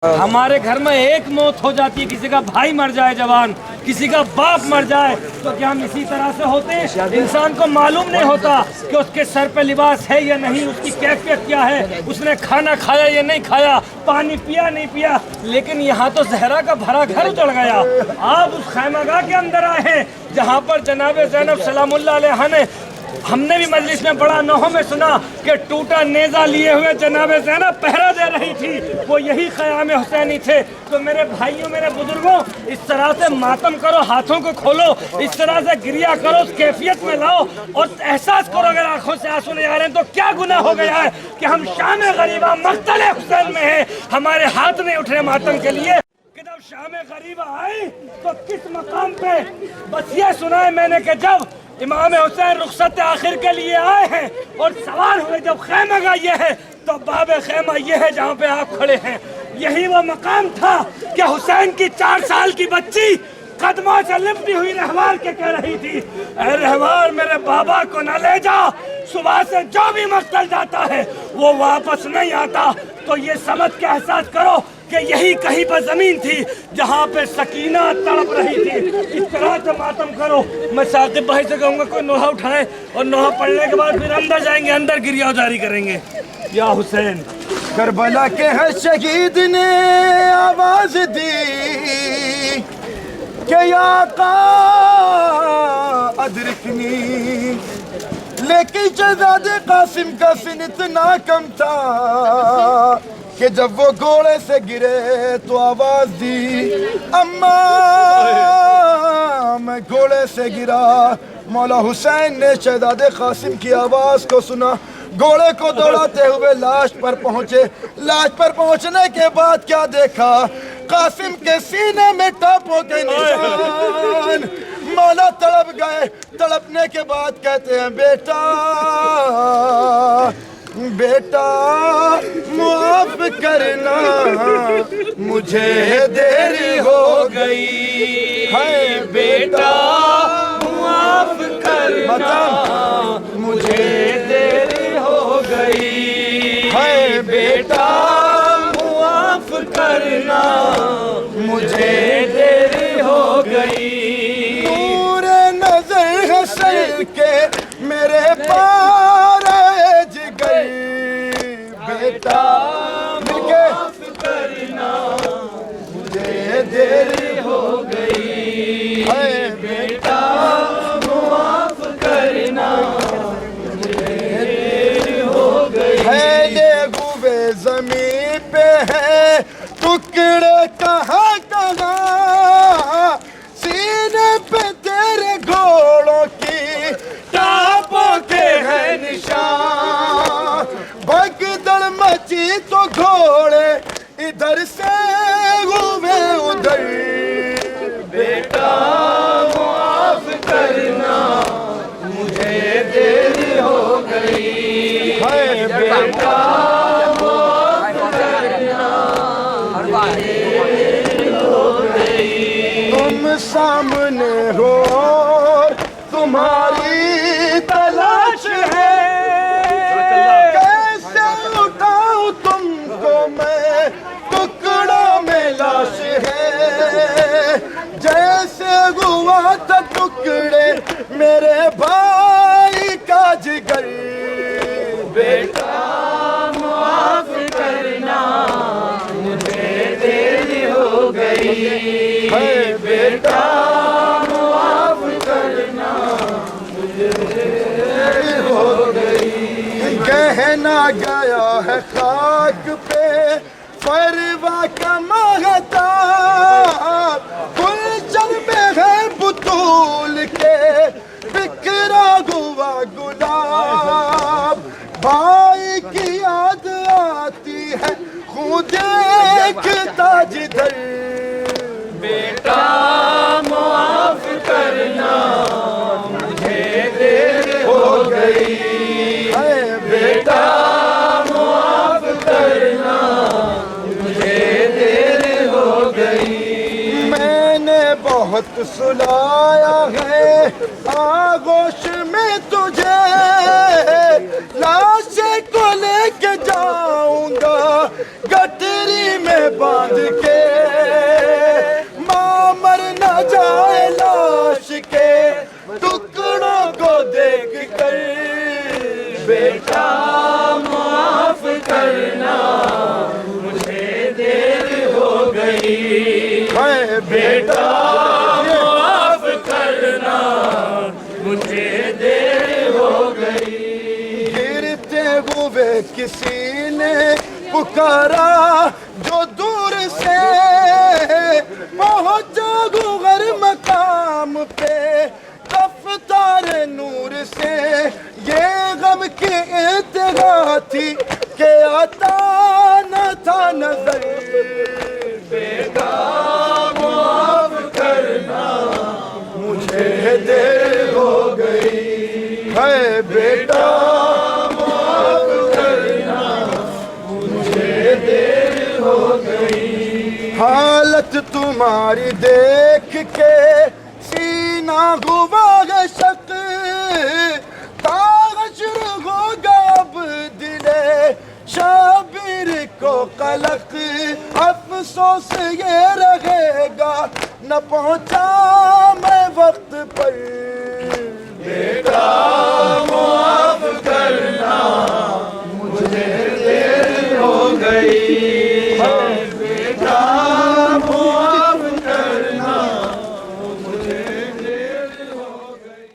हमारे घर में एक मौत हो जाती है, किसी का भाई मर जाए जवान, किसी का बाप मर जाए, तो क्या हम इसी तरह से होते हैं? इंसान को मालूम नहीं होता कि उसके सर पे लिबास है या नहीं, उसकी कैफियत क्या है, उसने खाना खाया या नहीं खाया, पानी पिया नहीं पिया। लेकिन यहाँ तो जहरा का भरा घर उजड़ गया। आप उस खैमगाह के अंदर आए हैं जहाँ पर जनाब ज़ैनब सलामुल्लाह अलैहा ने, हमने भी मजलिस में बड़ा नौहों में सुना कि टूटा नेजा लिए हुए जनाब ज़ैनब पहरा दे रही थी, वो यही क़याम हुसैनी थे। तो मेरे भाइयों, मेरे बुजुर्गों, इस तरह से मातम करो, हाथों को खोलो, इस तरह से गिरिया करो, उस कैफियत में लाओ और एहसास करो अगर आंखों से आंसू नहीं आ रहे हैं तो क्या गुनाह हो गया है कि हम शाम गरीबा मक़तल हुसैन में हैं, हमारे हाथ नहीं उठ रहे मातम के लिए। जब शाम गरीबा आई तो किस मकाम पे? बस ये सुना है मैंने कि जब इमाम हुसैन रुखसत आखिर के लिए आए हैं और सवार हुए, जब खैमगाह ये है तो बाबे खैमा ये है जहाँ पे आप खड़े हैं। यही वो मकाम था कि हुसैन की 4 साल की बच्ची कदमों से लिपटी हुई रहवार के कह रही थी, ऐ रहवार मेरे बाबा को न ले जा, सुबह से जो भी मक्तल जाता है वो वापस नहीं आता। तो ये समझ के एहसास करो कि यही कहीं पर जमीन थी जहाँ पे सकीना तड़प रही थी। इस तरह से मातम करो। मैं साकिब भाई से कहूँगा कोई नोहा उठाए और नोहा पढ़ने के बाद फिर अंदर जाएंगे, अंदर गिरिया जारी करेंगे। या हुसैन करबला के हर शहीद ने आवाज दी कि या आका अदरिकनी, लेकिन शहजादे कासिम का सिन इतना कम था कि जब वो घोड़े से गिरे तो आवाज दी, अम्मा मैं घोड़े से गिरा। मौला हुसैन ने शहजादे कासिम की आवाज को सुना, घोड़े को दौड़ाते हुए लाश पर पहुंचे। लाश पर पहुंचने के बाद क्या देखा? कासिम के सीने में टापों के निशान। मौला तड़प गए। तड़पने के बाद कहते हैं, बेटा बेटा माफ करना, मुझे देरी हो गई है। बेटा माफ करना, मुझे देरी हो गई है। बेटा माफ करना, मुझे देरी हो गई। पूरे नजर हसन के मेरे पार जिगर, बेटा माफ करना, मुझे देरी हो गई है। बेटा माफ करना, मुझे देरी हो गई है। ये गुबे जमीन पे है टुकड़े कहाँ कहाँ, सीने पे तेरे घोड़ों की टापों के है निशान। भगदड़ मची तो घोड़े इधर से हुए उधर। बेटा माफ करना, मुझे देरी हो गई है। बेटा माफ करना, मुझे देरी हो गई। तुम सामने हो, तुम्हारी तलाश है, कैसे उठाऊं तुमको मैं, टुकड़ों में लाश है। जैसे हुआ था टुकड़े मेरे भाई का जिगर। बेटा माफ करना, मुझे देरी हो गई है। बेटा माफ करना, मुझे देरी हो गई। गहना गया है खाक पे फरवा का महता, गुलशन में है बुतूल के बिखरा हुआ गुलाब। भाई की याद आती है खुद देखता जिधर। बेटा माफ करना, मुझे देर हो गई है। बेटा माफ करना, मुझे देर हो गई। मैंने बहुत सुलाया है आगोश में तुझे, लाश को लेके जाऊंगा पटरी में बांध के माँ मर न जाए लाश के टुकड़ों को देख कर बेटा माफ करना मुझे देर हो गई मैं बेटा माफ करना मुझे देर हो गई गिरते हुए किसी ने पुकारा जो दूर से पहुंचा गुगर मकाम पे रफ्तार नूर से ये गम की इत्तला थी कि आता न था नजर बेटा माफ करना मुझे देर हो गई है बेटा माफ करना मुझे देर हो गई हालत तुम्हारी देख के सीना हुआ है शक तागशर होगा अब दिले शाबिर को कलक अफसोस ये रहेगा न पहुंचा मैं वक्त पर बेटा माफ करना मुझे देर हो गई